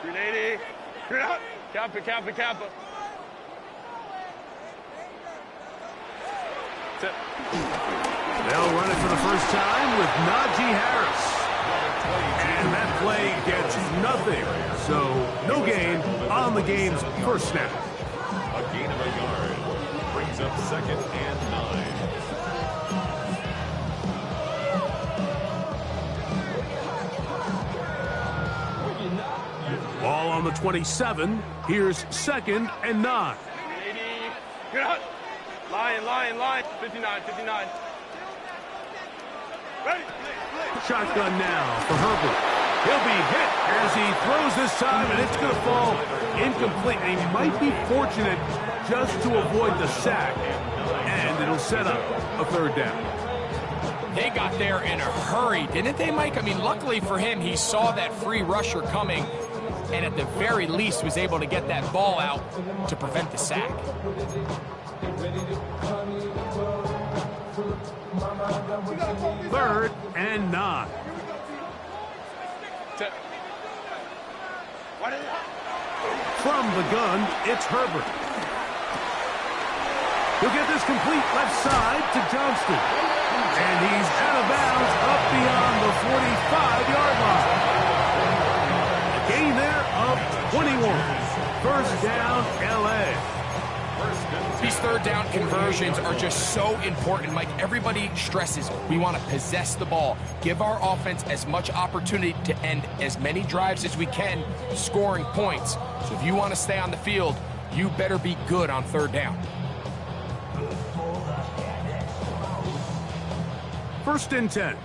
380. Cap it, cap it, cap it. They'll run it for the first time with Najee Harris. And that play gets nothing. So no gain on the game's first snap. A gain of a yard. Brings up 2nd and 9. Ball on the 27. Here's 2nd and 9. 80. Line. 59. Ready. Shotgun now for Herbert. He'll be hit as he throws this time, and it's going to fall incomplete. And he might be fortunate just to avoid the sack, and it'll set up a 3rd down. They got there in a hurry, didn't they, Mike? I mean, luckily for him, he saw that free rusher coming, and at the very least was able to get that ball out to prevent the sack. 3rd and 9. From the gun, it's Herbert. He'll get this complete left side to Johnston. And he's out of bounds up beyond the 45-yard line. A gain there of 21. 1st down, L.A. These 3rd down conversions are just so important, Mike. Everybody stresses we want to possess the ball, give our offense as much opportunity to end as many drives as we can, scoring points. So if you want to stay on the field, you better be good on 3rd down. 1st and 10.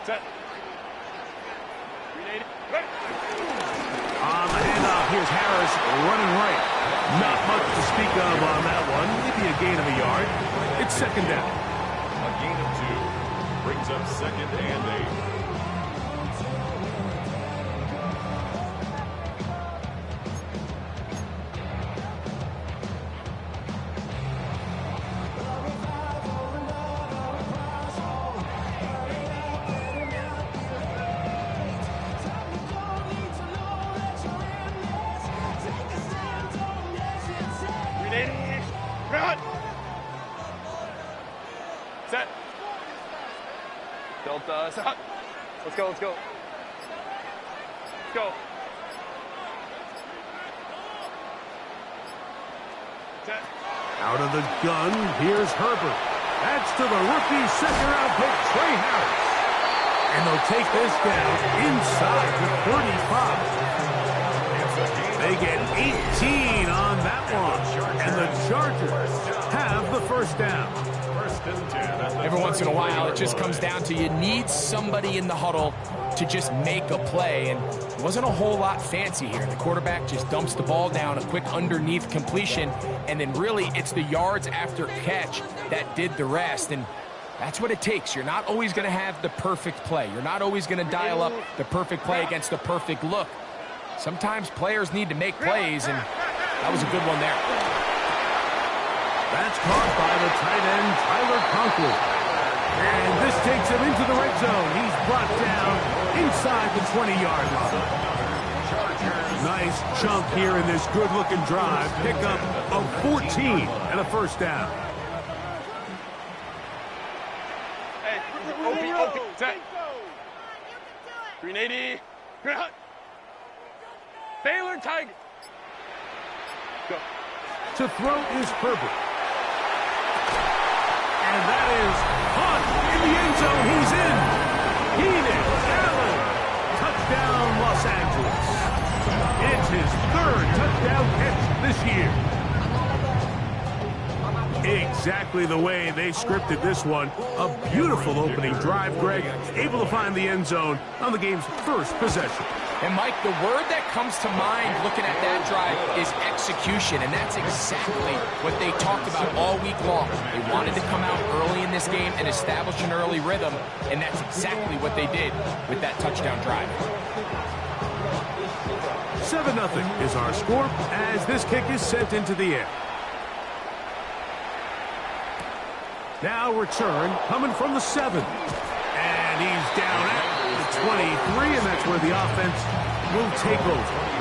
Set. On the handoff, here's Harris running right. Not much to speak of on that one. Maybe a gain of a yard. It's 2nd down. A gain of 2. Brings up 2nd and 8. Set. Delta. Set. Let's go. Set. Out of the gun, here's Herbert. That's to the rookie 2nd-round pick, Trey Harris. And they'll take this down inside the 35. They get 18 on that one. And the Chargers have the 1st down. Every once in a while, it just comes down to you need somebody in the huddle to just make a play, and it wasn't a whole lot fancy here. The quarterback just dumps the ball down, a quick underneath completion, and then really it's the yards after catch that did the rest, and that's what it takes. You're not always going to have the perfect play. You're not always going to dial up the perfect play against the perfect look. Sometimes players need to make plays, and that was a good one there. That's caught by the tight end, Tyler Conklin. And this takes him into the red zone. He's brought down inside the 20-yard line. Nice chunk here in this good-looking drive. Pickup of 14 and a 1st down. Hey, OP, set. 380. Baylor Tiger. Go. To throw is Herbert. And that is caught in the end zone. He's in. Keenan Allen. Touchdown, Los Angeles. It's his 3rd touchdown catch this year. Exactly the way they scripted this one. A beautiful opening drive, Greg. Able to find the end zone on the game's 1st possession. And, Mike, the word that comes to mind looking at that drive is execution, and that's exactly what they talked about all week long. They wanted to come out early in this game and establish an early rhythm, and that's exactly what they did with that touchdown drive. 7-0 is our score as this kick is sent into the air. Now return coming from the 7. And he's down at the 23, and that's where the offense will take over.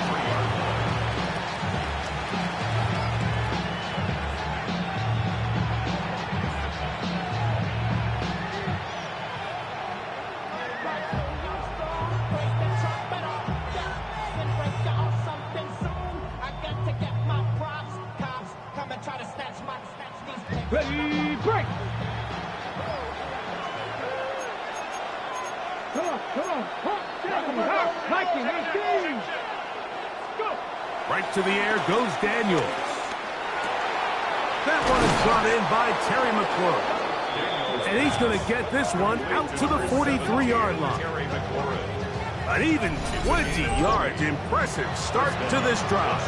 Ready, break! Come on, Nike, 19! Go! Right to the air goes Daniels. That one is brought in by Terry McLaurin. And he's going to get this one out to the 43-yard line. An even 20 yards. Impressive start to this drive.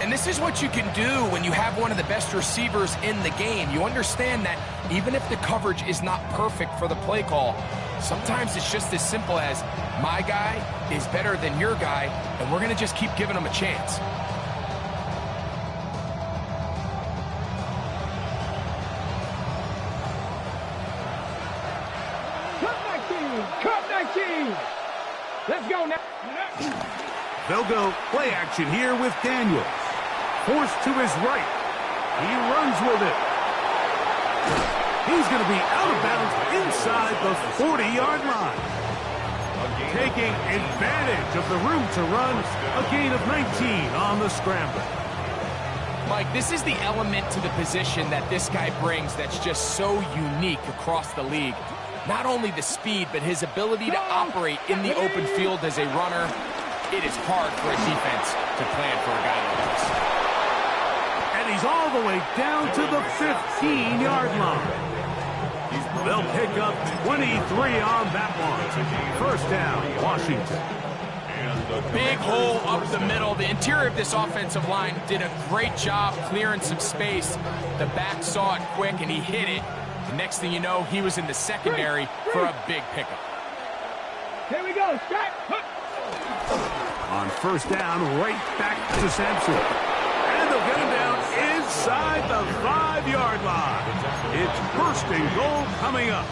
And this is what you can do when you have one of the best receivers in the game. You understand that even if the coverage is not perfect for the play call, sometimes it's just as simple as my guy is better than your guy, and we're going to just keep giving him a chance. Cut 19! Let's go now! They'll go play action here with Daniels. Forced to his right. He runs with it. He's going to be out of bounds inside the 40-yard line. Taking advantage of the room to run. A gain of 19 on the scramble. Mike, this is the element to the position that this guy brings that's just so unique across the league. Not only the speed, but his ability to operate in the open field as a runner. It is hard for a defense to plan for a guy like this. And he's all the way down to the 15-yard line. They'll pick up 23 on that one. First down, Washington. Big hole up the middle. The interior of this offensive line did a great job clearing some space. The back saw it quick, and he hit it. The next thing you know, he was in the secondary for a big pickup. Here we go, strike! On first down, right back to Sampson. And they'll get him down inside the 5-yard line. It's first and goal coming up.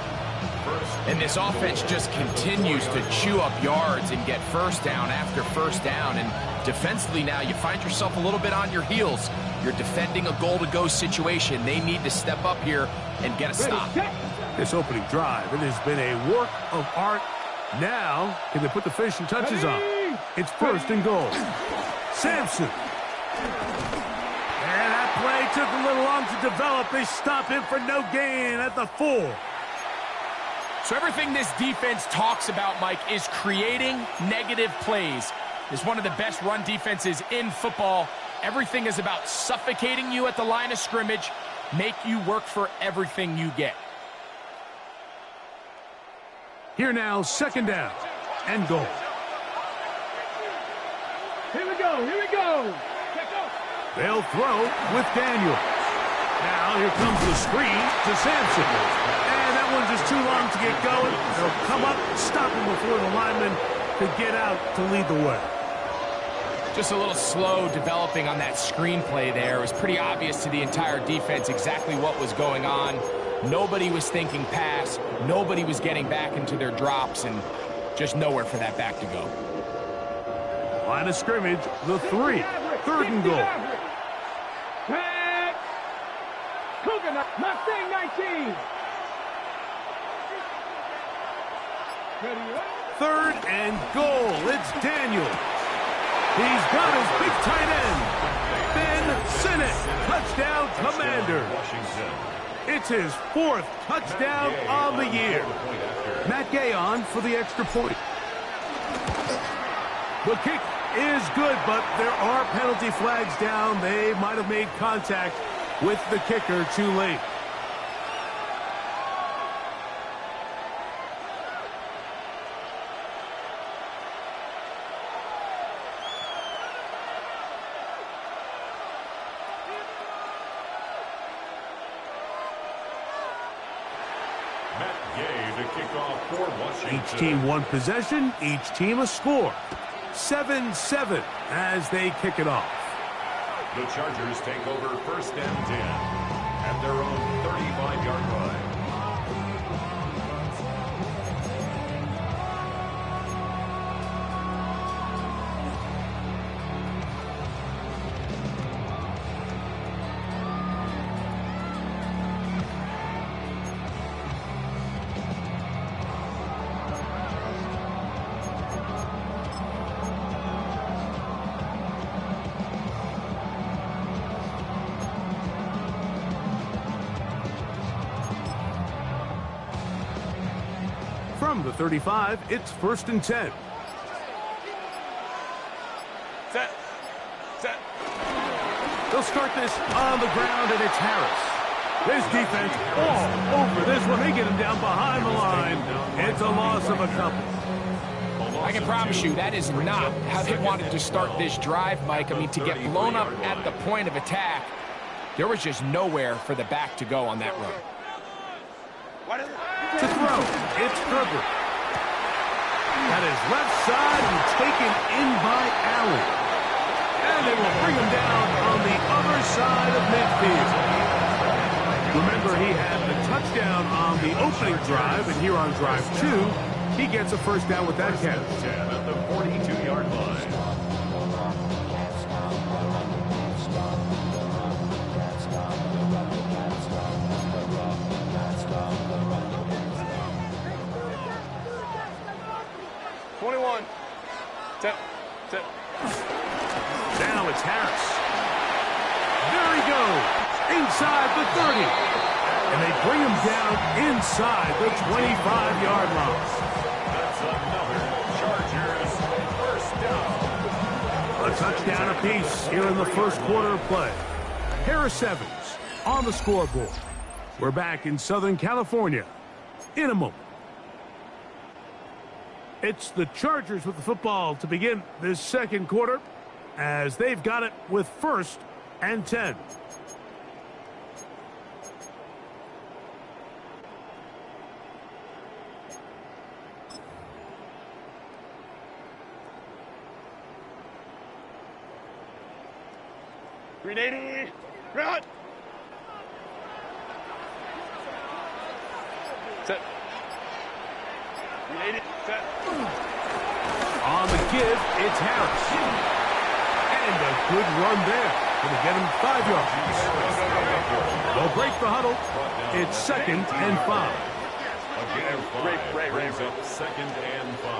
And this offense just continues to chew up yards and get first down after first down. And defensively now, you find yourself a little bit on your heels. You're defending a goal-to-go situation. They need to step up here and get a stop. This opening drive, it has been a work of art. Now, can they put the finishing touches on? It's first and goal. Sampson. And that play took a little long to develop. They stop him for no gain at the 4. So everything this defense talks about, Mike, is creating negative plays. It's one of the best run defenses in football. Everything is about suffocating you at the line of scrimmage, make you work for everything you get. Here now, second down and goal. Here we go, here we go! They'll throw with Daniels. Now here comes the screen to Sampson. And that one's just too long to get going. They'll come up, stop him before the lineman could get out to lead the way. Just a little slow developing on that screenplay there. It was pretty obvious to the entire defense exactly what was going on. Nobody was thinking pass. Nobody was getting back into their drops, and just nowhere for that back to go. Line of scrimmage, the 3. Third and goal. Coconut, Mustang 19. Third and goal. It's Daniels. He's got his big tight end. szn1, touchdown Commanders. It's his 4th touchdown of the year. Matt Gay on for the extra point. The kick is good, but there are penalty flags down. They might have made contact with the kicker too late. Each team one possession, each team a score. 7-7 as they kick it off. The Chargers take over first and 10 at their own 35-yard line. From the 35, it's 1st and 10. Set. They'll start this on the ground, and it's Harris. This defense all over this one. They get him down behind the line. It's a loss of a couple. I can promise you that is not how they wanted to start this drive, Mike. I mean, to get blown up at the point of attack, there was just nowhere for the back to go on that run. To throw, it's Herbert. That is left side and taken in by Allen. And they will bring him down on the other side of midfield. Remember, he had the touchdown on the opening drive, and here on drive 2, he gets a first down with that catch. At the 42-yard line. Now it's Harris. There he goes, inside the 30. And they bring him down inside the 25-yard line. That's another Chargers first down. A touchdown apiece here in the first quarter of play. Harris Evans on the scoreboard. We're back in Southern California in a moment. It's the Chargers with the football to begin this second quarter, as they've got it with 1st and 10. Grenade! Run! Set. Grenade! Set. On the give, it's Harris. And a good run there. Going to get him 5 yards. They'll break the huddle. It's 2nd and 5. Again, 5 brings up 2nd and 5.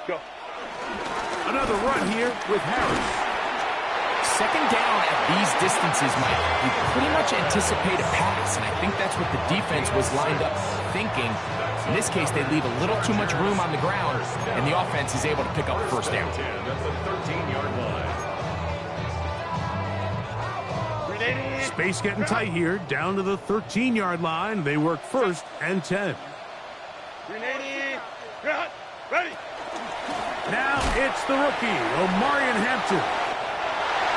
Go. Another run here with Harris. Second down at these distances, Mike, you pretty much anticipate a pass, and I think that's what the defense was lined up thinking. In this case, they leave a little too much room on the ground, and the offense is able to pick up first down. At the 13-yard line. Space getting tight here, down to the 13-yard line. They work 1st and 10. Ready! Now it's the rookie, Omarion Hampton.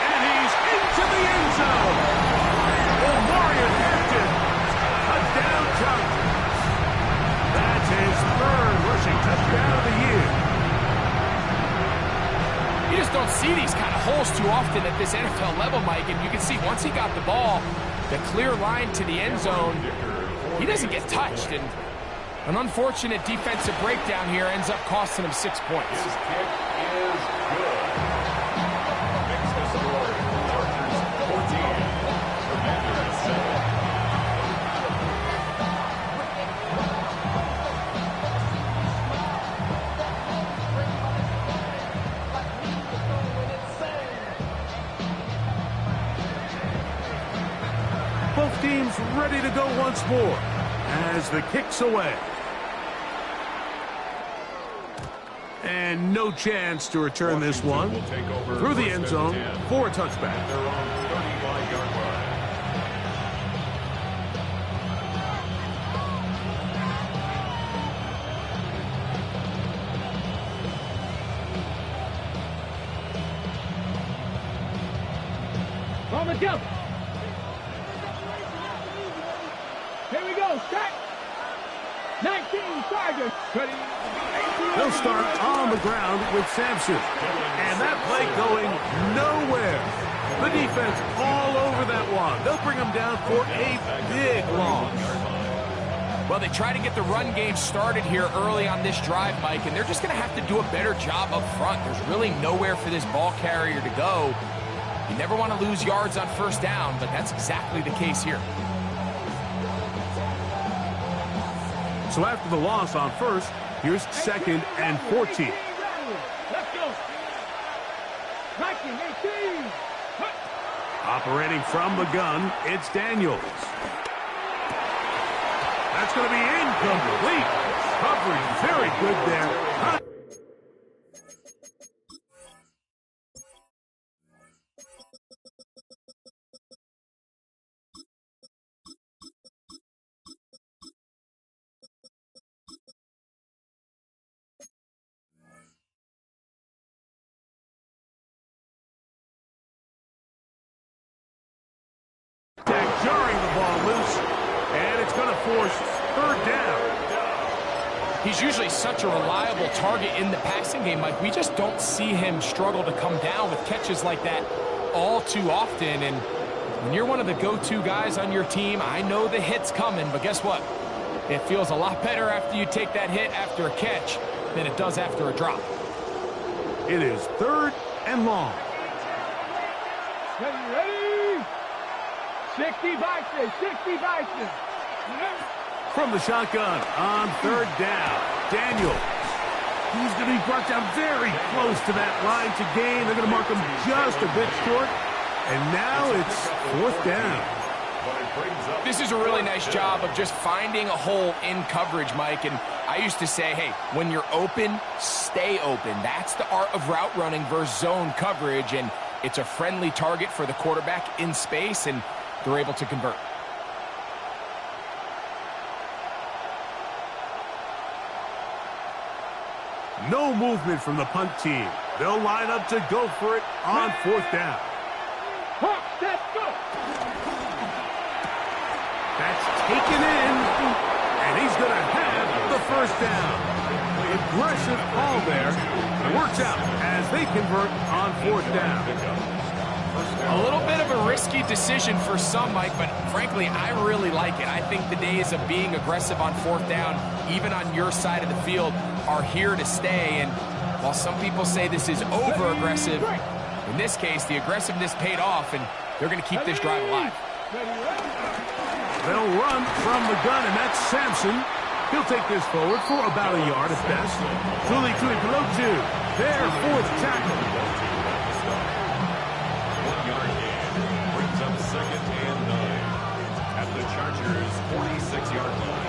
And he's into the end zone. Omarion Hampton, touchdown Chargers. That's his 3rd rushing touchdown of the year. You just don't see these kind of holes too often at this NFL level, Mike, and you can see once he got the ball, the clear line to the end zone, he doesn't get touched, and an unfortunate defensive breakdown here ends up costing him 6 points. His kick is good. Makes the score Chargers 14. Commanders 7. Both teams ready to go once more as the kick's away. And no chance to return this one through the end zone for a touchback. They're on 35-yard line. On the jump! Here we go, strike! 19 Chargers! Ready? They'll start on the ground with Sampson. And that play going nowhere. The defense all over that one. They'll bring him down for a big loss. Well, they try to get the run game started here early on this drive, Mike, and they're just going to have to do a better job up front. There's really nowhere for this ball carrier to go. You never want to lose yards on first down, but that's exactly the case here. So after the loss on first, here's 2nd and 14. Let's go! 19, 18! Operating from the gun, it's Daniels. That's going to be incomplete. Coverage very good there. Jarring the ball loose, and it's going to force third down. He's usually such a reliable target in the passing game, Mike. We just don't see him struggle to come down with catches like that all too often. And when you're one of the go-to guys on your team, I know the hit's coming, but guess what? It feels a lot better after you take that hit after a catch than it does after a drop. It is third and long. Ready? 60 Bison, 60 Bison. From the shotgun on third down, Daniel. He's going to be brought down very close to that line to gain. They're going to mark him just a bit short. And now it's fourth down. This is a really nice job of just finding a hole in coverage, Mike. And I used to say, hey, when you're open, stay open. That's the art of route running versus zone coverage. And it's a friendly target for the quarterback in space, and they're able to convert. No movement from the punt team. They'll line up to go for it on fourth down. Hawks, let's go. That's taken in, and he's going to have the first down. Aggressive call there. It works out as they convert on fourth down. A little bit of a risky decision for some, Mike, but frankly, I really like it. I think the days of being aggressive on fourth down, even on your side of the field, are here to stay. And while some people say this is over-aggressive, in this case, the aggressiveness paid off, and they're going to keep this drive alive. They'll run from the gun, and that's Sampson. He'll take this forward for about a yard at best. Tuli Tuipulotu, their fourth tackle. 1 yard gain brings up second and 9 at the Chargers' 46-yard line.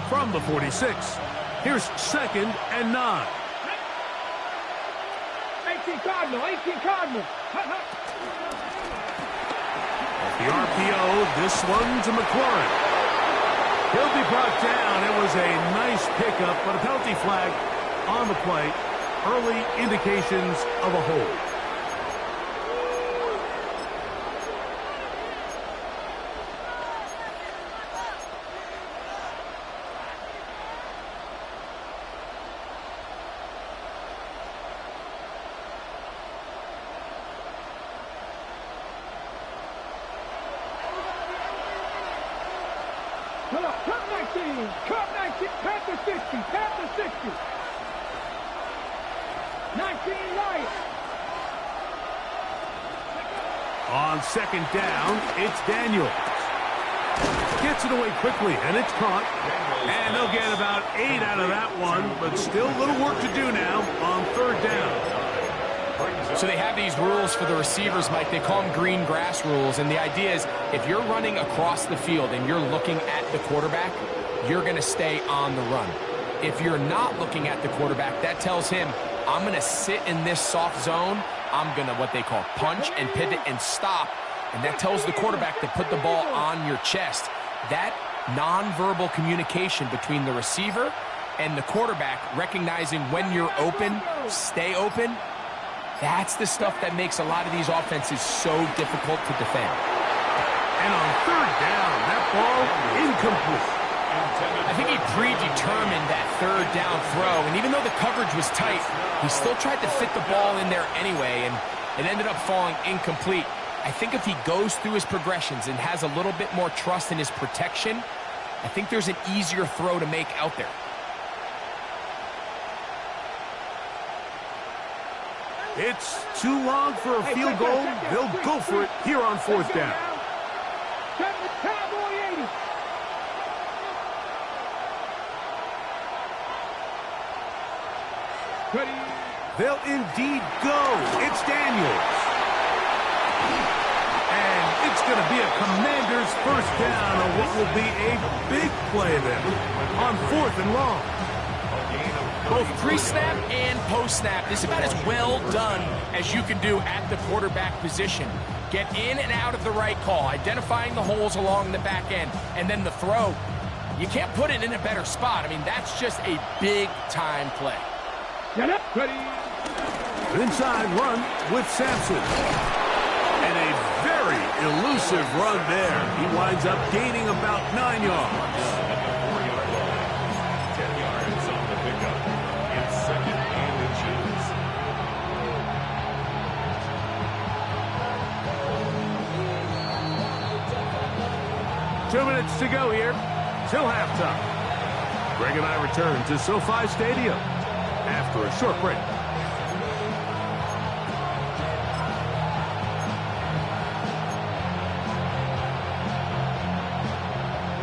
From the 46, here's second and 9. 18 Cardinal, 18 Cardinal. The RPO, this one to McLaurin. He'll be brought down. It was a nice pickup, but a penalty flag on the play. Early indications of a hold. Cup 19, Panther 60, Panther 60. 19 Lions. On second down, it's Daniels. Gets it away quickly, and it's caught. And they'll get about 8 out of that one, but still a little work to do now on third down. So they have these rules for the receivers, Mike. They call them green grass rules. And the idea is if you're running across the field and you're looking at the quarterback, you're going to stay on the run. If you're not looking at the quarterback, that tells him, I'm going to sit in this soft zone. I'm going to what they call punch and pivot and stop. And that tells the quarterback to put the ball on your chest. That nonverbal communication between the receiver and the quarterback, recognizing when you're open, stay open, that's the stuff that makes a lot of these offenses so difficult to defend. And on third down, that ball incomplete. I think he predetermined that third down throw, and even though the coverage was tight, he still tried to fit the ball in there anyway, and it ended up falling incomplete. I think if he goes through his progressions and has a little bit more trust in his protection, I think there's an easier throw to make out there. It's too long for a field goal. They'll go for it here on fourth down. Cowboy 80. Ready. They'll indeed go. It's Daniels. And it's going to be a Commander's first down on what will be a big play then on 4th and long. Both pre-snap and post-snap, this is about as well done as you can do at the quarterback position. Get in and out of the right call, identifying the holes along the back end, and then the throw. You can't put it in a better spot. I mean, that's just a big-time play. Get up. Ready. Inside run with Sampson. And a very elusive run there. He winds up gaining about 9 yards. 10 yards on the pickup. It's 2nd and inches. 2 minutes to go here till halftime. Greg and I return to SoFi Stadium after a short break.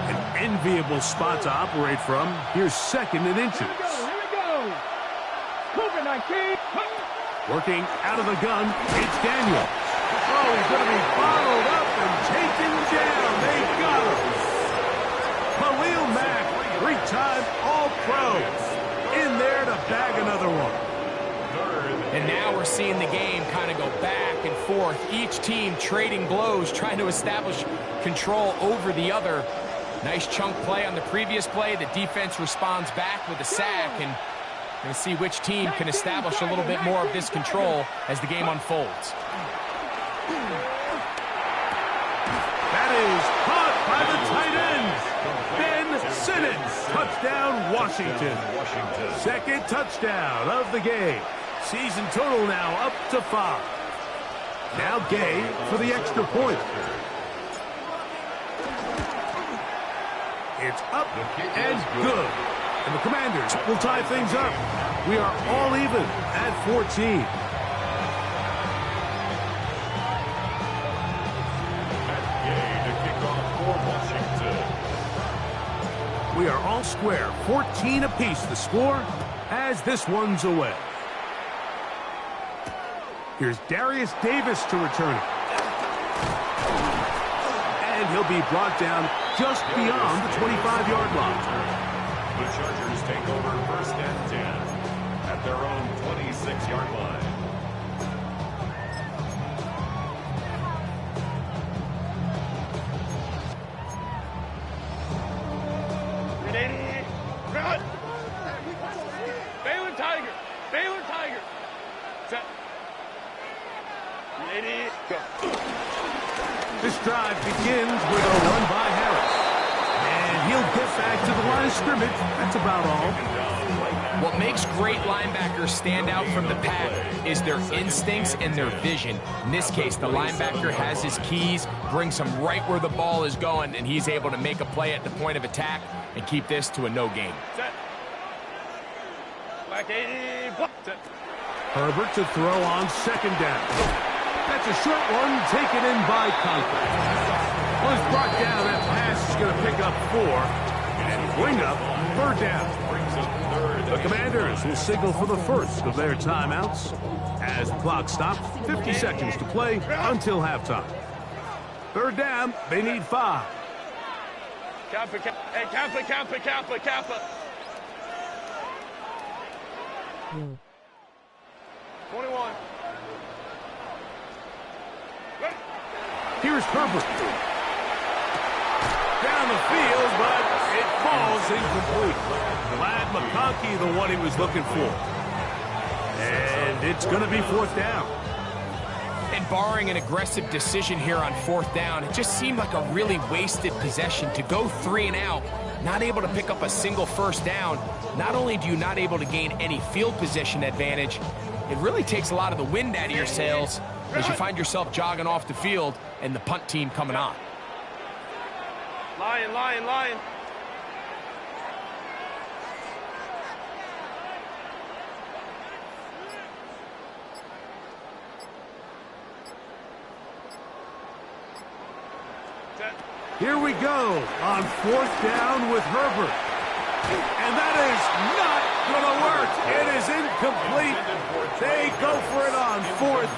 An enviable spot to operate from. Here's 2nd and inches. Here we go. COVID-19. Working out of the gun, it's Daniel. Oh, he's going to be bottled up and taken down. They got him. Khalil Mack, 3-time All-Pro, in there to bag another one. And now we're seeing the game kind of go back and forth. Each team trading blows, trying to establish control over the other. Nice chunk play on the previous play. The defense responds back with a sack, and we're going to see which team can establish a little bit more of this control as the game unfolds. That is caught by the tight end, Ben Simmons. Touchdown, Washington. 2nd touchdown of the game. Season total now up to 5. Now Gay for the extra point. It's up and good. And the Commanders will tie things up. We are all even at 14. We are all square, 14 apiece the score as this one's away. Here's Darius Davis to return it. And he'll be brought down just beyond the 25-yard line. The Chargers take over 1st and 10 at their own 26-yard line. Run. Baylor Tiger. Baylor Tiger. Set. Ready. Go. This drive begins with a run by Harris. And he'll get back to the line of scrimmage. That's about all. What makes great linebackers stand out from the pack is their instincts and their vision. In this case, the linebacker has his keys, brings him right where the ball is going, and he's able to make a play at the point of attack and keep this to a no gain. Set. Black 80. Set. Herbert to throw on 2nd down. That's a short one taken in by Conklin. Was brought down. That pass is going to pick up 4 and bring up 3rd down. The Commanders will signal for the first of their timeouts as the clock stops. 50 seconds to play until halftime. 3rd down. They need 5. Kappa, hey, Kappa, Kappa, Kappa, Kappa. 21. Here's Herbert. Down the field, but it falls incomplete. Glad McConkey, the one he was looking for. And it's going to be 4th down. And barring an aggressive decision here on 4th down, it just seemed like a really wasted possession to go 3 and out, not able to pick up a single 1st down. Not only do you not able to gain any field position advantage, it really takes a lot of the wind out of your sails as you find yourself jogging off the field and the punt team coming on. Lion, lion, lion. Here we go on 4th down with Herbert. And that is not gonna work. It is incomplete. They go for it on fourth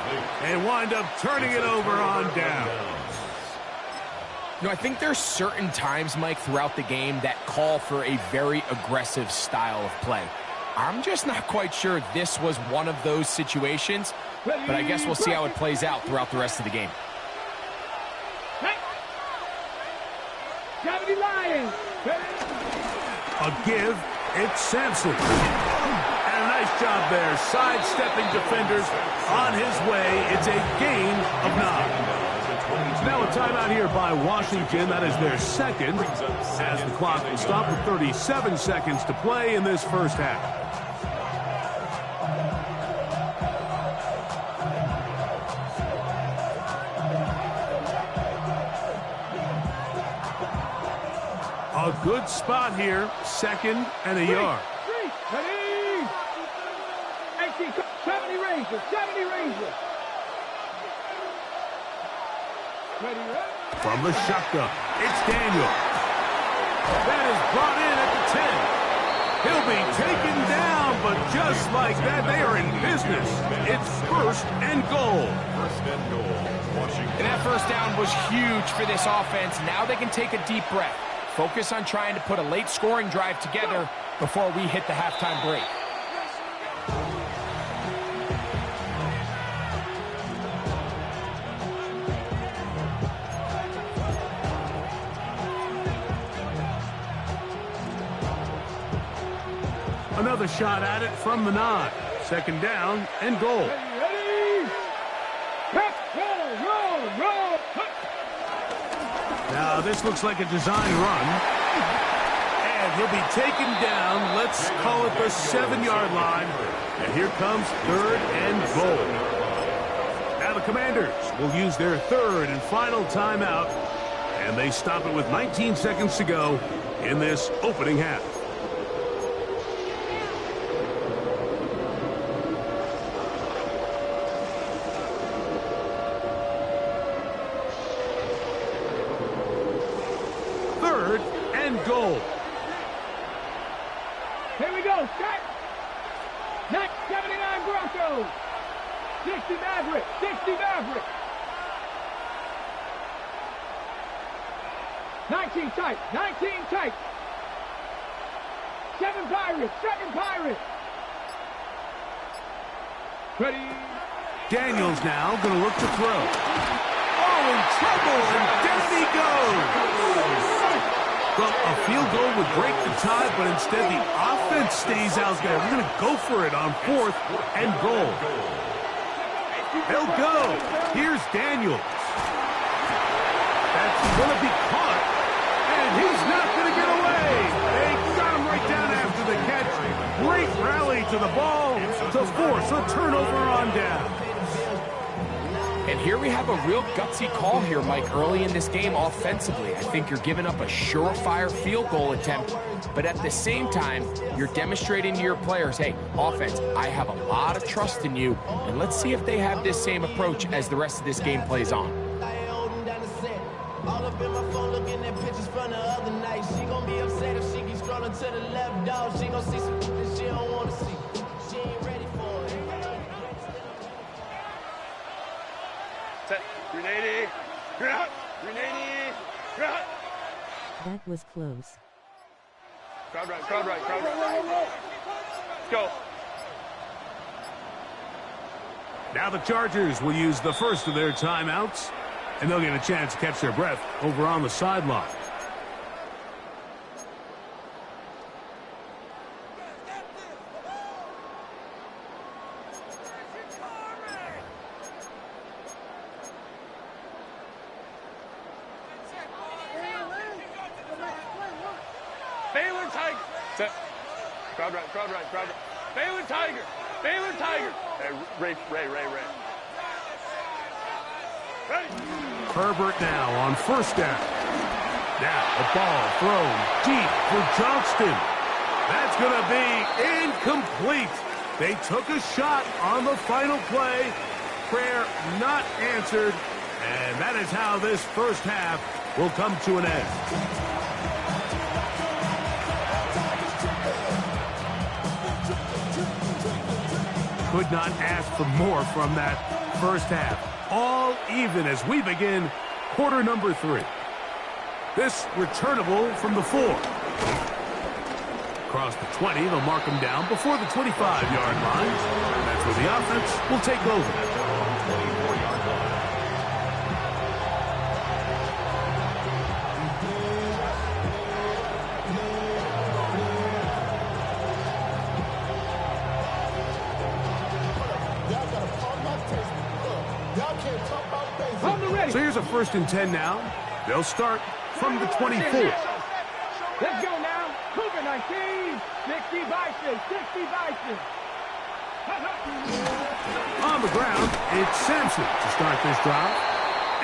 and wind up turning it over on down. You know, I think there's certain times, Mike, throughout the game that call for a very aggressive style of play. I'm just not quite sure this was one of those situations, but I guess we'll see how it plays out throughout the rest of the game. A give, it's Sampson. And a nice job there, sidestepping defenders on his way. It's a gain of 9. Now a timeout here by Washington. That is their second, as the clock will stop with 37 seconds to play in this first half. A good spot here, second and a yard. 70 Rangers, 70 Rangers. From the shotgun, it's Daniel. That is brought in at the 10. He'll be taken down, but just like that, they are in business. It's first and goal. First and goal, Washington. And that first down was huge for this offense. Now they can take a deep breath. Focus on trying to put a late scoring drive together before we hit the halftime break. Another shot at it from the 9. Second down and goal. Ready? Roll. Now this looks like a design run. And he'll be taken down. Let's call it the 7-yard line. And here comes third and goal. Now the Commanders will use their third and final timeout. And they stop it with 19 seconds to go in this opening half. Third and goal. Here we go, start. 79 Broncos. 60 Maverick, 60 Maverick. 19 tight, 19 tight. 7 Pirates, 7 Pirates. Ready? Daniels now going to look to throw. Oh, in trouble, and down he goes. Well, a field goal would break the tie, but instead the offense stays out there. We're going to go for it on fourth and goal. They'll go. Here's Daniels. That's going to be caught, and he's not going to get away. They got him right down after the catch. Great rally to the ball to force a turnover on down. And here we have a real gutsy call here, Mike, early in this game offensively. I think you're giving up a surefire field goal attempt, but at the same time, you're demonstrating to your players, hey, offense, I have a lot of trust in you, and let's see if they have this same approach as the rest of this game plays on. All up in my phone looking at pictures from the other night. She gon' be upset if she keeps scrolling to the left, dog. She gon' see some that she don't wanna see. She ain't ready for it. Set. Grenade. Grenade. That was close. Crowd right. Let's go. Now the Chargers will use the first of their timeouts, and they'll get a chance to catch their breath over on the sideline. Baylor Tiger. Set. Crowd right. Baylor Tiger. Hey, Ray. Ready? Herbert now on first down. Now the ball thrown deep for Johnston. That's going to be incomplete. They took a shot on the final play. Prayer not answered. And that is how this first half will come to an end. Could not ask for more from that first half. All even as we begin quarter number 3. This returnable from the 4. Across the 20, they'll mark him down before the 25-yard line. And that's where the offense will take over. 24-yard line. So here's a 1st and 10 now. They'll start from the 24. Let's go now. Cougar 19. 60 Bison. 60 Bison. On the ground, it's Sampson to start this drive.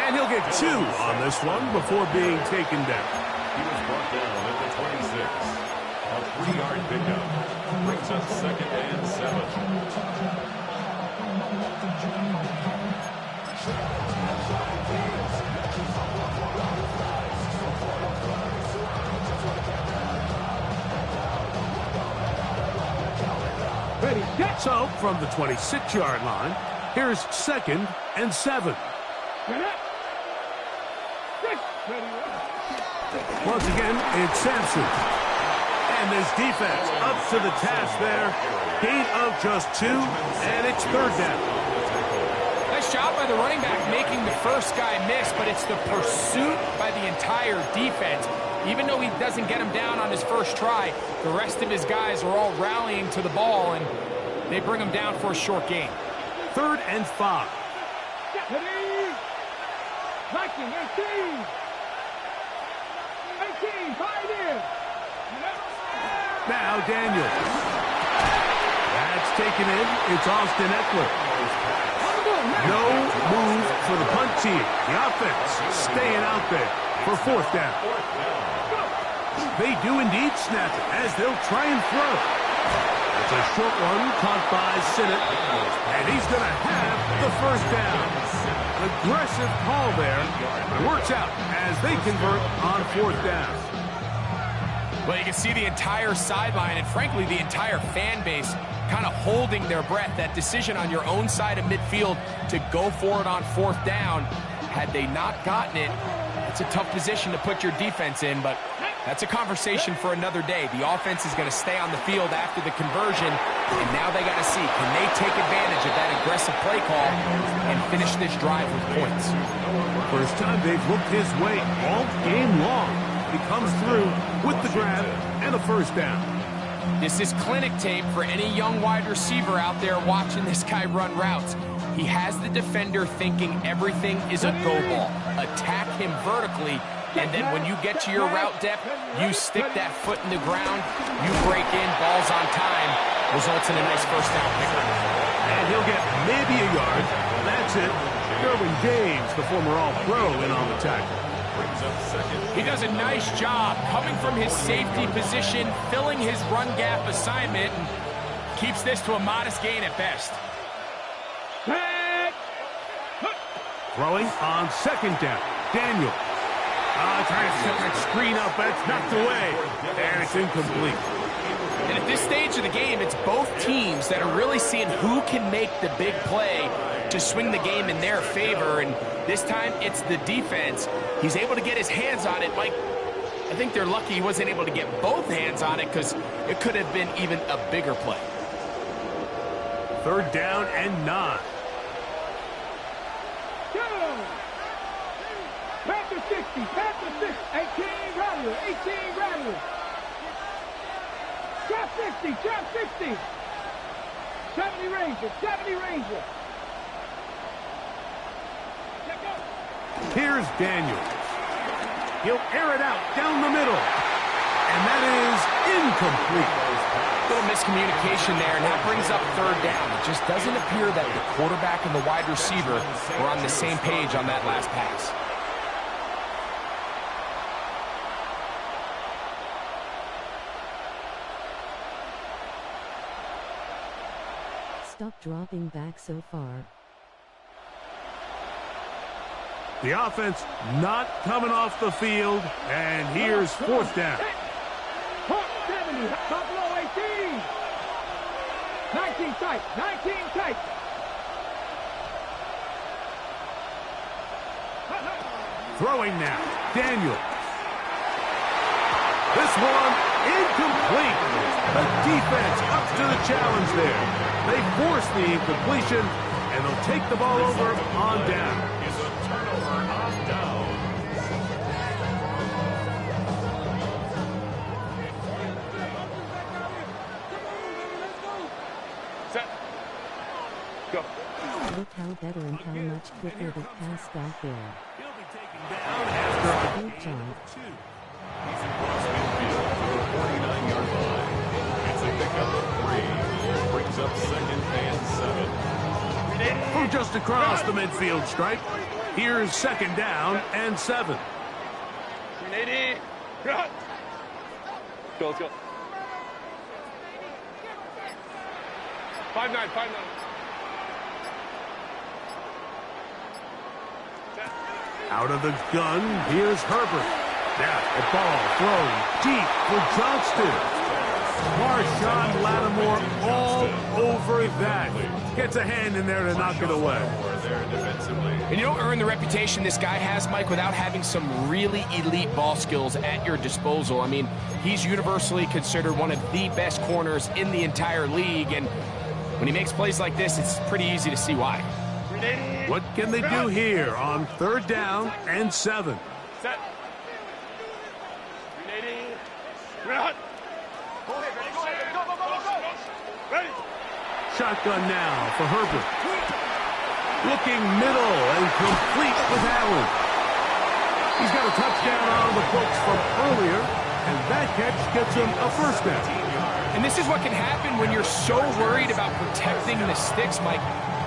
And he'll get 2 on this one before being taken down. He was brought down at the 26. A 3-yard pickup. Brings up 2nd and 7. Ready, get. So, from the 26-yard line, here's 2nd and 7. Once again, it's Sampson. And this defense up to the task there. Gain of just 2, and it's 3rd down. Nice job by the running back making the first guy miss, but it's the pursuit by the entire defense. Even though he doesn't get him down on his first try, the rest of his guys are all rallying to the ball, and they bring him down for a short gain. 3rd and 5. Viking 18. 18, 5 in. Now Daniels. That's taken in. It's Austin Eckler. No move for the punt team. The offense staying out there for 4th down. They do indeed snap it as they'll try and throw. It's a short one caught by Sinnott, and he's going to have the 1st down. Aggressive call there. It works out as they convert on 4th down. Well, you can see the entire sideline and, frankly, the entire fan base kind of holding their breath. That decision on your own side of midfield to go for it on 4th down, had they not gotten it, it's a tough position to put your defense in, but that's a conversation for another day. The offense is going to stay on the field after the conversion, and now they got to see, can they take advantage of that aggressive play call and finish this drive with points? First time they've looked his way all game long. He comes through with the grab and a 1st down. This is clinic tape for any young wide receiver out there watching this guy run routes. He has the defender thinking everything is a go ball. Attack him vertically, and then when you get to your route depth, you stick that foot in the ground, you break in, ball's on time, results in a nice 1st down pickup. And he'll get maybe a yard. That's it. Derwin James, the former All-Pro, in on the tackle. Brings up 2nd. He does a nice job coming from his safety position, filling his run gap assignment, and keeps this to a modest gain at best. Throwing on 2nd down. Daniel. Trying to set that screen up. That's knocked away. And it's incomplete. And at this stage of the game, it's both teams that are really seeing who can make the big play to swing the game in their favor. And this time, it's the defense. He's able to get his hands on it. Mike, I think they're lucky he wasn't able to get both hands on it because it could have been even a bigger play. 3rd down and 9. Panther 60, Panther 6, 18 Rattler, 18 Rattler. Trap 60, trap 60. 70 Ranger, 70 Ranger. Let go. Here's Daniels. He'll air it out down the middle. And that is incomplete. Little miscommunication there, and that brings up 3rd down. It just doesn't appear that the quarterback and the wide receiver were on the same page on that last pass. Stop dropping back so far. The offense not coming off the field, and here's 4th down. Hawk 70, Buffalo 18. 19 tight. 19 tight. Throwing now. Daniel. This one incomplete. The defense up to the challenge there. They force the incompletion, and they'll take the ball over on down. Is a turnover on down. Set. Go. Look how better and how much quicker the pass got there. He'll be taken down after Good job. He's across midfield to the 49-yard line. It's a pickup of 3. Brings up second and 7. from just across the midfield stripe. Here's second down and 7. 380. Cut. Go, let's go. 5-9, 5-9. Out of the gun, here's Herbert. Now the ball thrown deep for Johnston. Marshawn Lattimore all over that. Gets a hand in there to knock it away. And you don't earn the reputation this guy has, Mike, without having some really elite ball skills at your disposal. I mean, he's universally considered one of the best corners in the entire league, and when he makes plays like this, it's pretty easy to see why. What can they do here on third down and 7? Set. 380. Cut. Go ahead, ready, go ahead. Go, go, go, go, go. Ready. Shotgun now for Herbert. Looking middle and complete with Allen. He's got a touchdown on the books from earlier, and that catch gets him a first down. And this is what can happen when you're so worried about protecting the sticks, Mike.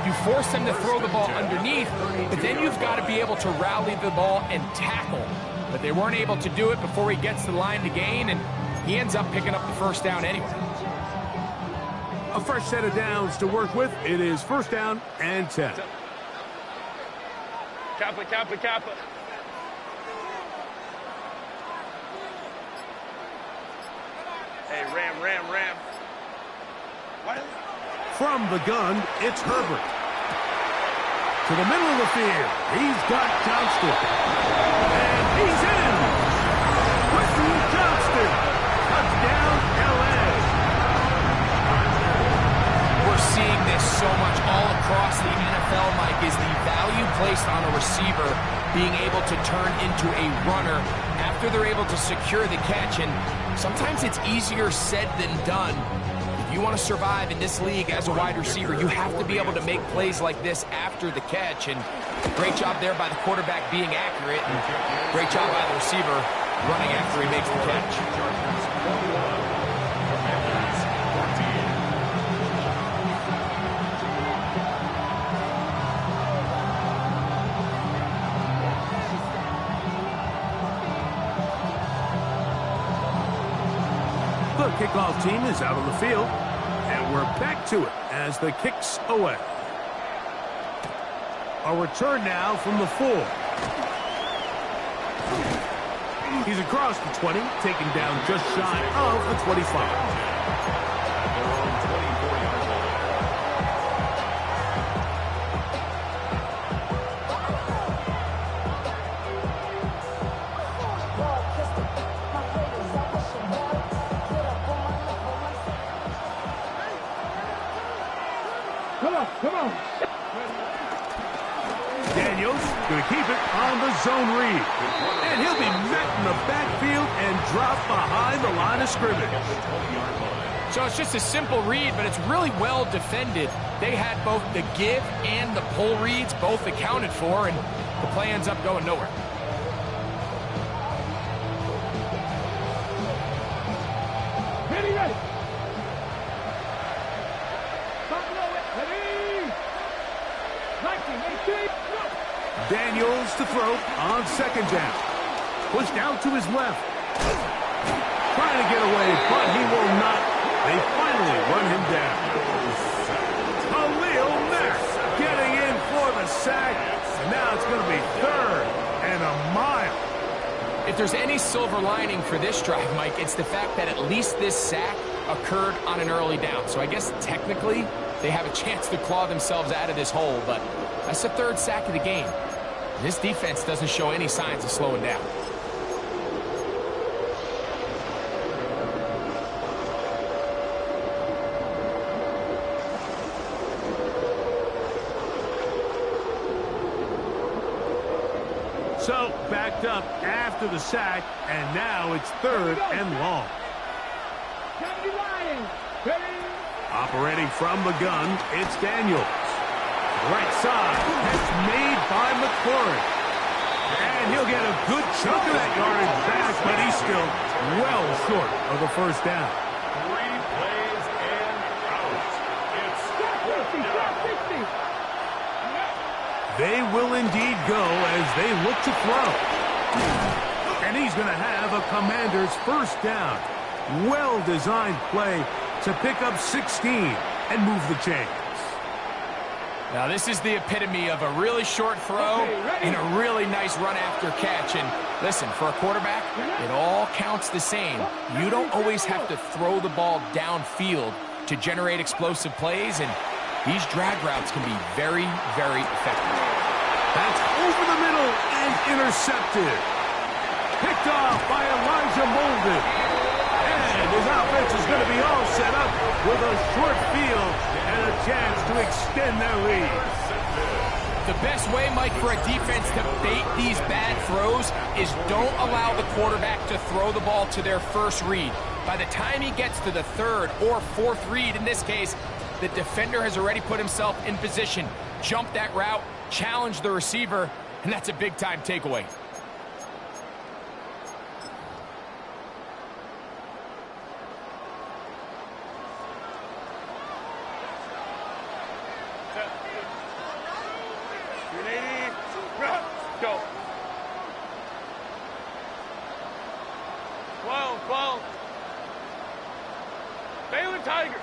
You force them to throw the ball underneath, but then you've got to be able to rally the ball and tackle. But they weren't able to do it before he gets to the line to gain, and he ends up picking up the first down anyway. A fresh set of downs to work with. It is first down and 10. Kappa, Kappa, Kappa. Hey, Ram, Ram, Ram. What? From the gun, it's Herbert. To the middle of the field, he's got Johnston. And he's in! Quentin Johnston! Touchdown, L.A. We're seeing this so much all across the NFL, Mike, is the value placed on a receiver being able to turn into a runner after they're able to secure the catch. And sometimes it's easier said than done. If you want to survive in this league as a wide receiver, you have to be able to make plays like this after the catch. And great job there by the quarterback being accurate, and great job by the receiver running after he makes the catch. The kickoff team is out on the field, and we're back to it as the kick's away. A return now from the 4. He's across the 20, taken down just shy of the 25. Come on. Daniels going to keep it on the zone read. And he'll be met in the backfield and dropped behind the line of scrimmage. So it's just a simple read, but it's really well defended. They had both the give and the pull reads both accounted for, and the play ends up going nowhere. Ready, ready. Daniels to throw on second down. Pushed out to his left. Trying to get away, but he will not. They finally run him down. Khalil Mack getting in for the sack. And now it's going to be third and a mile. If there's any silver lining for this drive, Mike, it's the fact that at least this sack occurred on an early down. So I guess technically they have a chance to claw themselves out of this hole, but that's the third sack of the game. And this defense doesn't show any signs of slowing down. So, backed up after the sack, and now it's third and long. Operating from the gun, it's Daniels. Right side, that's made by McClurry. And he'll get a good chunk of that yardage back, but he's still well short of the first down. 3 plays and out. It's fourth down. They will indeed go as they look to throw. And he's going to have a Commander's first down. Well-designed play to pick up 16 and move the chains. Now, this is the epitome of a really short throw and a really nice run after catch. And listen, for a quarterback, it all counts the same. You don't always have to throw the ball downfield to generate explosive plays, and these drag routes can be very, very effective. That's over the middle and intercepted. Picked off by Elijah Molden. And his offense is going to be all set up with a short field and a chance to extend their lead. The best way, Mike, for a defense to bait these bad throws is don't allow the quarterback to throw the ball to their first read. By the time he gets to the third or fourth read, in this case, the defender has already put himself in position, jumped that route, challenged the receiver, and that's a big-time takeaway. Go. 12. Baylor Tiger.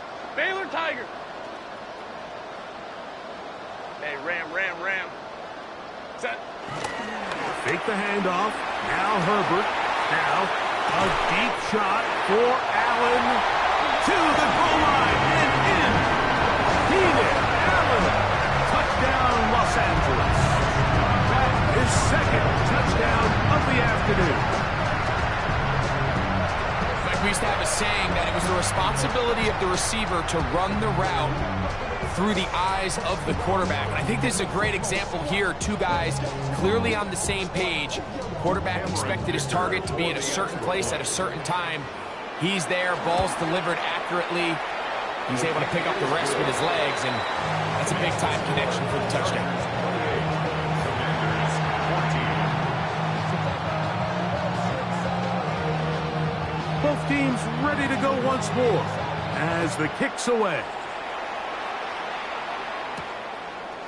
Hey, ram. Set. Fake the handoff. Now Herbert. Now a deep shot for Allen to the goal line and in. Keenan Allen. Touchdown, Los Angeles. His second touchdown of the afternoon. Like we used to have a saying that it was the responsibility of the receiver to run the route through the eyes of the quarterback. And I think this is a great example here. Two guys clearly on the same page. Quarterback expected his target to be in a certain place at a certain time. He's there, ball's delivered accurately. He's able to pick up the rest with his legs, and that's a big-time connection for the touchdown. Both teams ready to go once more as the kick's away.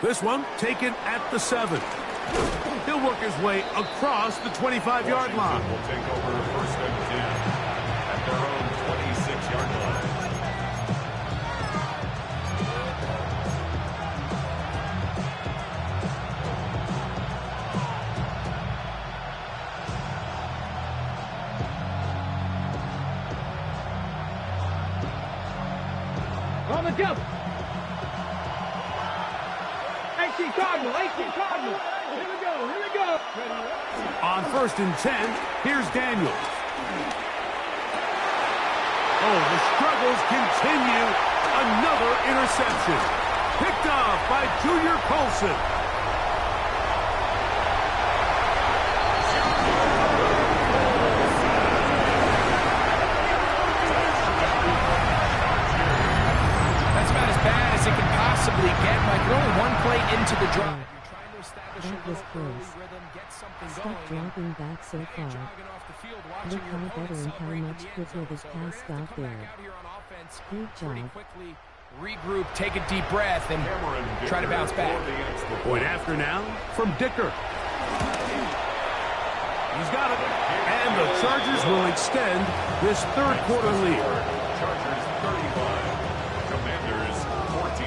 This one taken at the 7. He'll work his way across the 25-yard line. Will take over first and 10 at their own 26-yard line. On the jump. 18 Cardinal. Here we go. On first and 10, here's Daniels. Oh, the struggles continue. Another interception. Picked off by Junior Colson. Get like only one play into the drive. That was close. Stop dropping back so far. Look how better and how much quicker this pass got there. Great job. Regroup, take a deep breath, and try to bounce back. Point after now from Dicker. He's got it. And the Chargers will extend this third quarter lead. Chargers 35.